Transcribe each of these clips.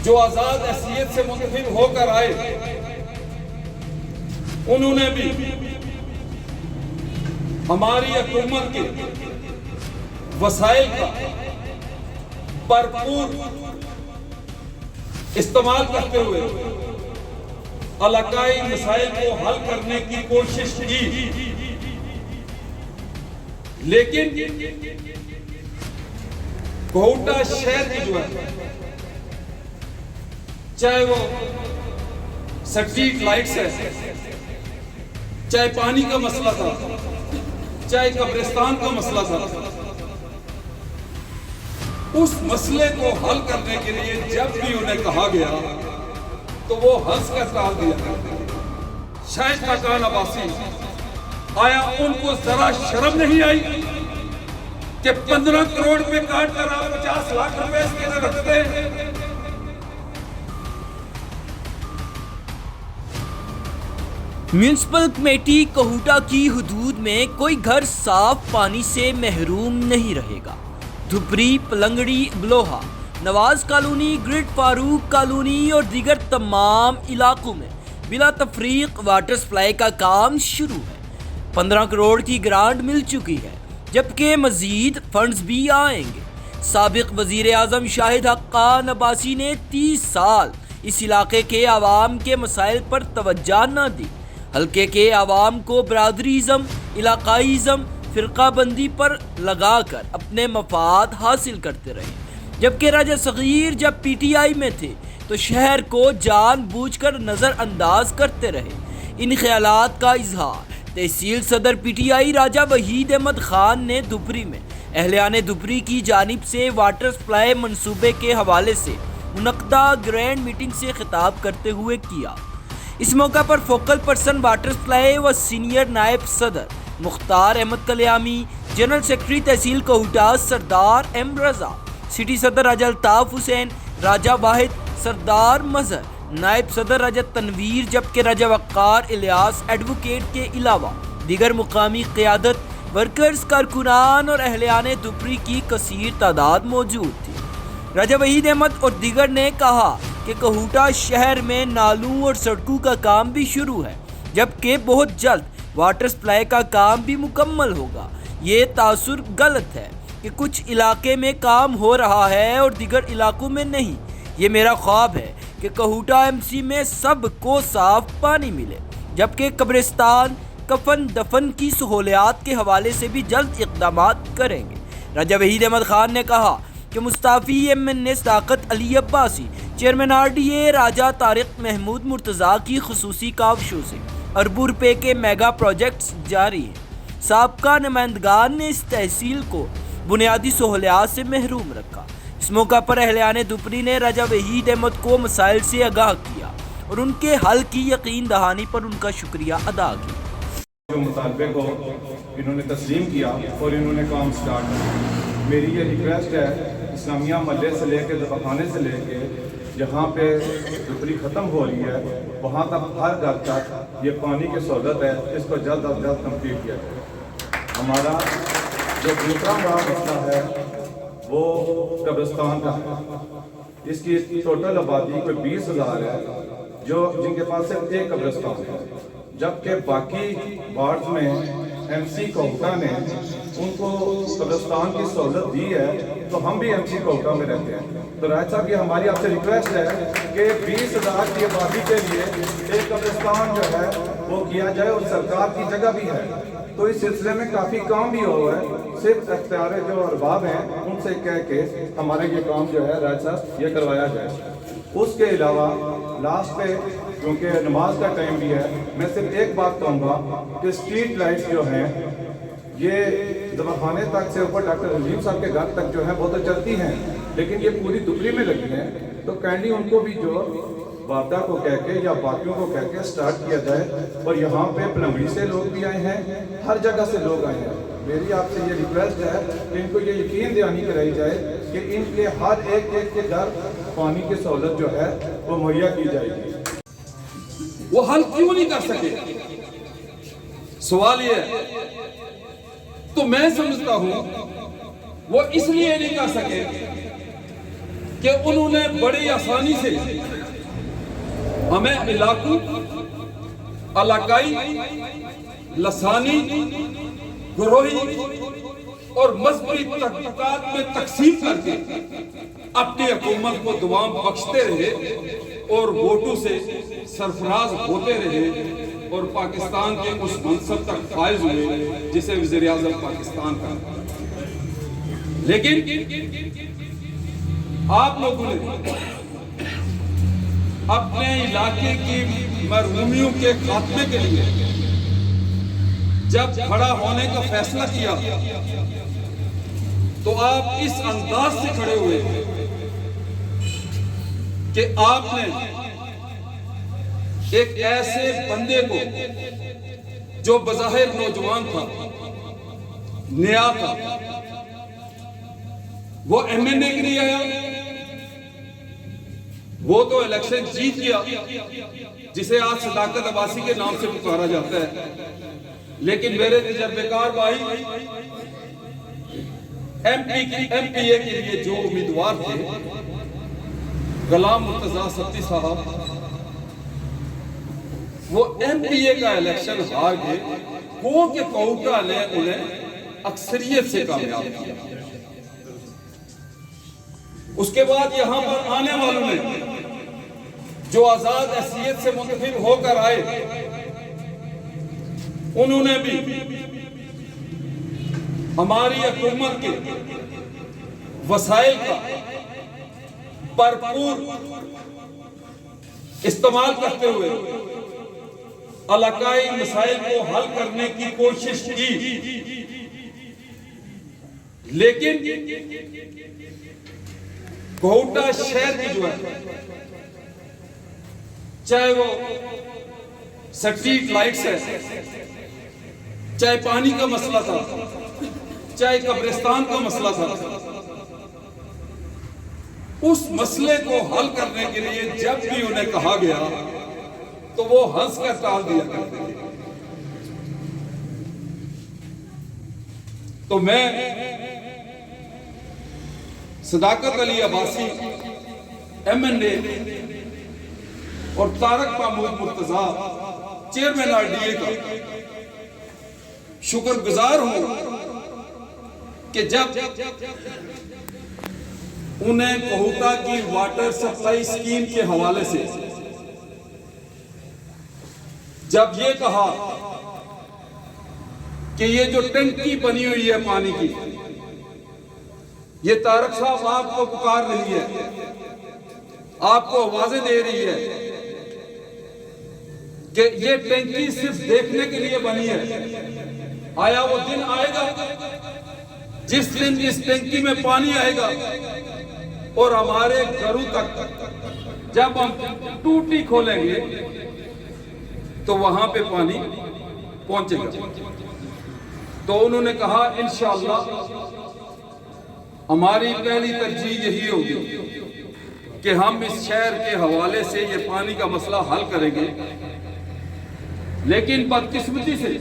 जो आजाद हैसियत से मुंतखब होकर आए, उन्होंने भी हमारी हुकूमत के वसाइल का भरपूर इस्तेमाल करते हुए इलाकाई मसाइल को हल करने की कोशिश की। लेकिन कोहटा शहर की जो है, चाहे वो स्ट्रीट लाइट्स है, चाहे पानी का मसला था, चाहे कब्रिस्तान का मसला था, उस मसले को हल करने के लिए जब भी उन्हें कहा गया तो वो हंस कर टाल दिया। शायद खान अब्बासी, आया उनको जरा शर्म नहीं आई कि 15 करोड़ रुपए काट कर आप 50 लाख रुपए इसके लिए रखते हैं? म्यूनिसिपल कमेटी कोहटा की हुदूद में कोई घर साफ पानी से महरूम नहीं रहेगा। Dhupri, Palangri, Baloha, Nawaz colony, grid Farooq colony और दीगर तमाम इलाकों में बिला तफरीक वाटर सप्लाई का काम शुरू है। 15 करोड़ की ग्रांट मिल चुकी है, जबकि मजीद फंड्स भी आएंगे। साबिक वजीर आजम शाहिद हक्कान अब्बासी ने 30 साल इस इलाके के आवाम के मसाइल पर तवज्जो न दी। हल्के के आवाम को बरादरीज़म, इलाकाईज़म, फ़िरक़ाबंदी पर लगाकर अपने मफाद हासिल करते रहे। जबकि राजा सगीर जब PTI में थे तो शहर को जानबूझकर नज़रअंदाज करते रहे। इन ख्यालात का इजहार तहसील सदर PTI राजा वहीद अहमद खान ने धुपरी में अहलियाने धुपरी की जानिब से वाटर सप्लाई मंसूबे के हवाले से मुनक्दा ग्रैंड मीटिंग से खिताब करते हुए किया। इस मौका पर फोकल पर्सन वाटर सप्लाई व सीनियर नायब सदर मुख्तार अहमद कल्यामी, जनरल सेक्रेटरी तहसील कोहटा सरदार M रजा, सिटी सदर राजा अल्ताफ हुसैन, राजा वाहिद, सरदार मजहर, नायब सदर राजा तनवीर, जबकि राजा वक्कार इलियास एडवोकेट के अलावा दीगर मुकामी क़यादत, वर्कर्स, कारकुनान और अहलियाने धुपरी की कसीर तादाद मौजूद थी। राजा वहीद अहमद और दीगर ने कहा कि कोहटा शहर में नालों और सड़कों का काम भी शुरू है, जबकि बहुत जल्द वाटर सप्लाई का काम भी मुकम्मल होगा। ये तासुर गलत है कि कुछ इलाके में काम हो रहा है और दीगर इलाकों में नहीं। ये मेरा ख्वाब है कि कोहटा MC में सबको साफ पानी मिले, जबकि कब्रिस्तान, कफन दफन की सहूलियात के हवाले से भी जल्द इक़दामात करेंगे। राजा वहीद अहमद खान ने कहा कि मुस्ताफ़ी MNA सदाकत अली अब्बासी, चेयरमैन RDA राजा तारिक महमूद मुर्तज़ा की खुसूसी काविशों से अरबों रुपए के मेगा प्रोजेक्ट्स जारी हैं। साबका नुमाइंदगान ने इस तहसील को बुनियादी सहूलियात से महरूम रखा। इस मौका पर अहलियाने धुपरी ने राजा वहीद अहमद को मसाइल से आगाह किया और उनके हल की यकीन दहानी पर उनका शुक्रिया अदा किया। जो मुतालबे को इन्होंने तस्लीम किया और इन्होंने काम स्टार्ट किया। मेरी ये रिक्वेस्ट है, इस्लामिया महल्ले से लेके दवाखाने से लेके जहाँ पे धुपरी ख़त्म हो रही है वहाँ तक हर घर तक ये पानी की सहूलत है, इसको जल्द अज जल्द कंप्लीट किया जाए। हमारा जो दूसरा बड़ा मसला है वो कब्रिस्तान का है। इसकी टोटल आबादी कोई 20,000 है जो जिनके पास सिर्फ एक कब्रिस्तान है, जबकि बाकी वार्ड में MC कोहटा ने उनको कब्रिस्तान की सहूलत दी है, तो हम भी MC कोहटा में रहते हैं। तो राय साहब ये हमारी आपसे रिक्वेस्ट है कि 20,000 की आबादी के लिए एक कब्रिस्तान जो है वो किया जाए और सरकार की जगह भी है, तो इस सिलसिले में काफ़ी काम भी हुआ है। सिर्फ अख्तियार जो अरबाब हैं उनसे कह के हमारा ये काम जो है राय साहब ये करवाया जाए। उसके अलावा लास्ट पे क्योंकि नमाज का टाइम भी है, मैं सिर्फ एक बात कहूँगा कि स्ट्रीट लाइट्स जो हैं ये दवाखाने तक से ऊपर डॉक्टर रजीम साहब के घर तक जो है वो तो चलती हैं, लेकिन ये पूरी धुपरी में लगी हैं। तो काइंडली उनको भी जो वादा को कह के या बाकियों को कह के स्टार्ट किया जाए। और यहाँ पे पलंगड़ी से लोग भी आए हैं, हर जगह से लोग आए हैं। मेरी आपसे ये रिक्वेस्ट है कि इनको ये यकीन दिलानी कराई जाए कि इनके हर एक के घर पानी की सहूलत जो है वो मुहैया की जाएगी। वो हल क्यों नहीं कर सके? सवाल ये है। तो मैं समझता हूं वो इसलिए नहीं कर सके कि उन्होंने बड़ी आसानी से हमें इलाकू, इलाकाई, लसानी, ग्रोही और मजहबी तहकीकात में तकसीम करके अपनी हुकूमत को दुआम बख्शते रहे और वोटों से सरफराज होते रहे और पाकिस्तान के उस मनसब तक फायज हुए जिसे वज़ीर आज़म पाकिस्तान का। लेकिन आप लोगों ने अपने इलाके की महरूमियों के खात्मे के लिए जब खड़ा होने का फैसला किया तो आप इस अंदाज से खड़े हुए कि आपने एक ऐसे बंदे को जो बज़ाहिर नौजवान था, नया था, वो एमएनए के लिए आया, वो तो इलेक्शन जीत गया जिसे आज सदाकत अब्बासी के नाम से पुकारा जाता है। लेकिन मेरे तजर्बेकार भाई एमपीए के लिए जो उम्मीदवार थे, गुलाम मुर्तजा सत्ती साहब, वो एमपीए का इलेक्शन हार गए। को के कोटा ने उन्हें अक्सरियत से कामयाब किया। उसके बाद यहां पर आने वालों ने जो आजाद हैसियत से मुंतखब होकर आए, उन्होंने भी हमारी हुकूमत के वसाइल का भरपूर इस्तेमाल करते हुए इलाकाई मसाइल को हल करने की कोशिश की। लेकिन कोटा शहर की जो है, चाहे वो स्ट्रीट लाइट्स है, चाहे पानी का मसला था, चाहे कब्रिस्तान का मसला था, उस मसले को हल करने के लिए जब भी उन्हें कहा गया तो वो हंस कर टाल दिया करते थे। तो मैं सदाकत अली अब्बासी एमएनए और तारक महमूद मुर्तजा चेयरमैन आरडीए का शुक्रगुजार हूं कि जब उन्हें कोहटा की वाटर सप्लाई स्कीम के हवाले से जब ये कहा कि ये जो टंकी बनी हुई है पानी की, ये तारक साहब आपको पुकार रही है, आपको आवाजें दे रही है कि ये टंकी सिर्फ देखने के लिए बनी है। आया वो दिन आएगा जिस दिन इस टंकी में पानी आएगा और हमारे घरों तक जब हम टूटी खोलेंगे तो वहां पे पानी पहुंचेगा। तो उन्होंने कहा इंशाअल्लाह हमारी पहली तरजीह यही होगी कि हम इस शहर के हवाले से ये पानी का मसला हल करेंगे। लेकिन बदकिस्मती से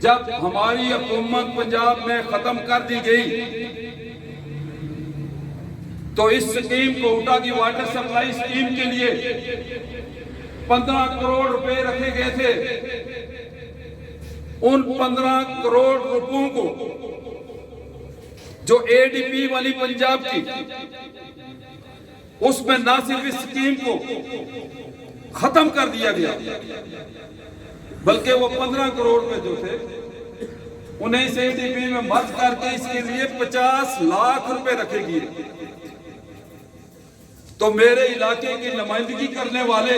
जब हमारी हुकूमत पंजाब में खत्म कर दी गई तो इस स्कीम कोटा की वाटर सप्लाई स्कीम के लिए 15 करोड़ रुपए रखे गए थे। उन 15 करोड़ रुपयों को जो एडीपी वाली पंजाब की, उसमें ना सिर्फ इस स्कीम को खत्म कर दिया गया बल्कि वो 15 करोड़ रुपए जो थे उन्हें इस एडीपी में मर्ज करके इसके लिए 50 लाख रुपए रखे गए। तो मेरे इलाके की नुमाइंदगी करने वाले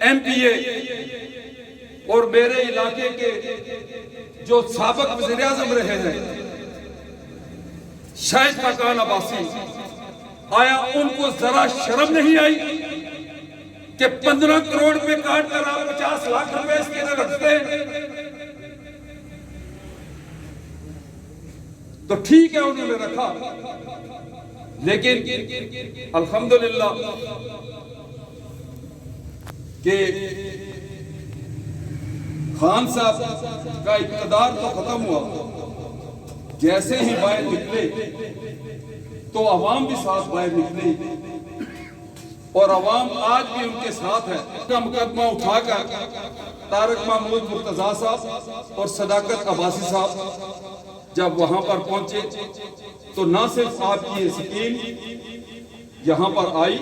एमपीए और मेरे इलाके के जो साबिक वज़ीर आज़म रहे हैं शाहिद खान अब्बासी, आया उनको जरा शर्म नहीं आई कि 15 करोड़ रुपए काट कर आप 50 लाख रुपए इसके लिए रखते हैं? तो ठीक है उन्होंने रखा, लेकिन अल्हम्दुलिल्लाह कि खान साहब का इक़्तिदार तो खत्म हुआ, जैसे ही बाहर निकले तो अवाम भी साथ बाहर निकली और अवाम आज भी उनके साथ है। का मुकदमा उठाकर तारक महमूद मुर्तजा साहब और सदाकत अब्बासी साहब जब वहां पर पहुंचे तो न सिर्फ आपकी ये स्कीम यहां पर आई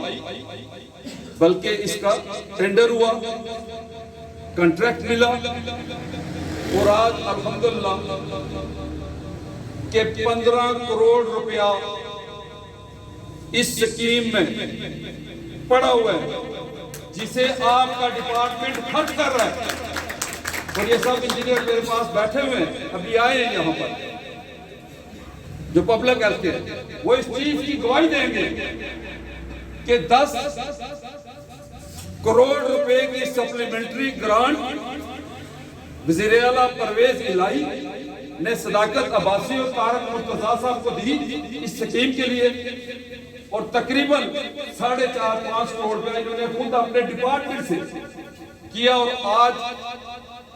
बल्कि इसका टेंडर हुआ, कॉन्ट्रैक्ट मिला और आज अल्हम्दुलिल्लाह के 15 करोड़ रुपया इस स्कीम में पड़ा हुआ है जिसे आपका डिपार्टमेंट खर्च कर रहा है। और ये सब इंजीनियर मेरे पास बैठे हुए हैं, अभी आए हैं यहाँ पर जो पब्लिक हेल्थ के, वो इस चीज की गवाही देंगे कि 10 करोड़ रुपए की सप्लीमेंट्री ग्रांट वज़ीर आला परवेज इलाही ने सदाकत अब्बासी और तारक मुर्तजा साहब को दी इस स्कीम के लिए और तकरीबन 4.5-5 करोड़ रुपया इन्होंने खुद अपने डिपार्टमेंट से किया। और आज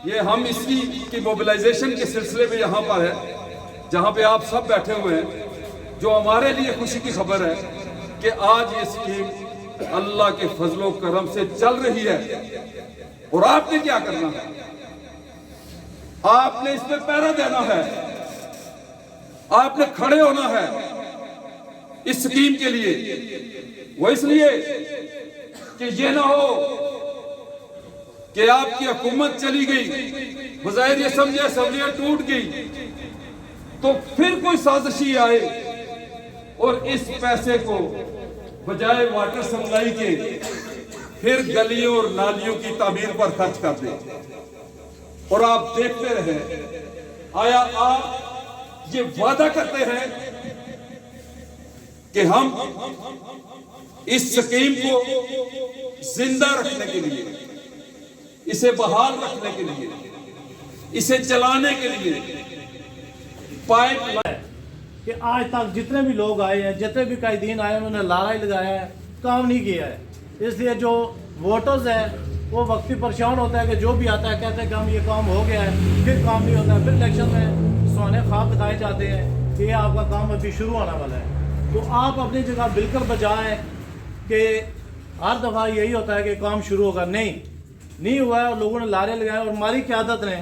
ये हम इसकी की मोबिलाइजेशन के सिलसिले में यहाँ पर है जहाँ पे आप सब बैठे हुए हैं, जो हमारे लिए खुशी की खबर है कि आज ये स्कीम अल्लाह के फजलो करम से चल रही है। और आपने क्या करना है, आपने इसमें पैरा देना है, आपने खड़े होना है इस स्कीम के लिए। वो इसलिए कि ये ना हो कि आपकी हुकूमत चली गई, बज़ाहिर ये समझे असम्बलियां टूट गई, तो फिर कोई साजिशी आए और इस पैसे को बजाय वाटर सप्लाई के फिर गलियों और नालियों की तामीर पर खर्च कर दे। और आप देखते रहे, आया आप ये वादा करते हैं कि हम इस स्कीम को जिंदा रखने के लिए, इसे बहाल रखने के लिए, इसे चलाने के लिए पाइप कि आज तक जितने भी लोग आए हैं, जितने भी कायदीन आए, उन्होंने लारा ही लगाया है, काम नहीं किया है। इसलिए जो वोटर्स है वो वक्ती परेशान होता है कि जो भी आता है कहते हैं कि हम ये काम हो गया है, फिर काम नहीं होता है, फिर इलेक्शन में सोने ख्वाब दिखाए जाते हैं कि ये आपका काम अभी शुरू होने वाला है। तो आप अपनी जगह बिल्कुल बजाएं कि हर दफ़ा यही होता है कि काम शुरू होगा, नहीं हुआ है और लोगों ने लारे लगाए और हमारी क़यादत ने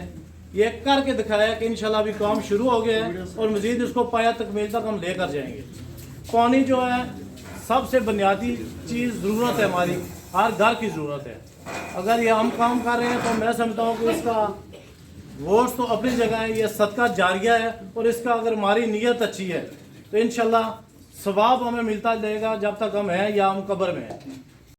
ये करके दिखाया कि इंशाल्लाह अभी काम शुरू हो गया है और मज़ीद इसको पाया तकमील तक हम लेकर जाएंगे। पानी जो है सबसे बुनियादी चीज़, ज़रूरत है, हमारी हर घर की ज़रूरत है। अगर ये हम काम कर रहे हैं तो मैं समझता हूँ कि इसका वोट तो अपनी जगह है, ये सदका जारिया है और इसका अगर हमारी नीयत अच्छी है तो इंशाल्लाह सवाब हमें मिलता रहेगा जब तक हम हैं या हम कब्र में हैं।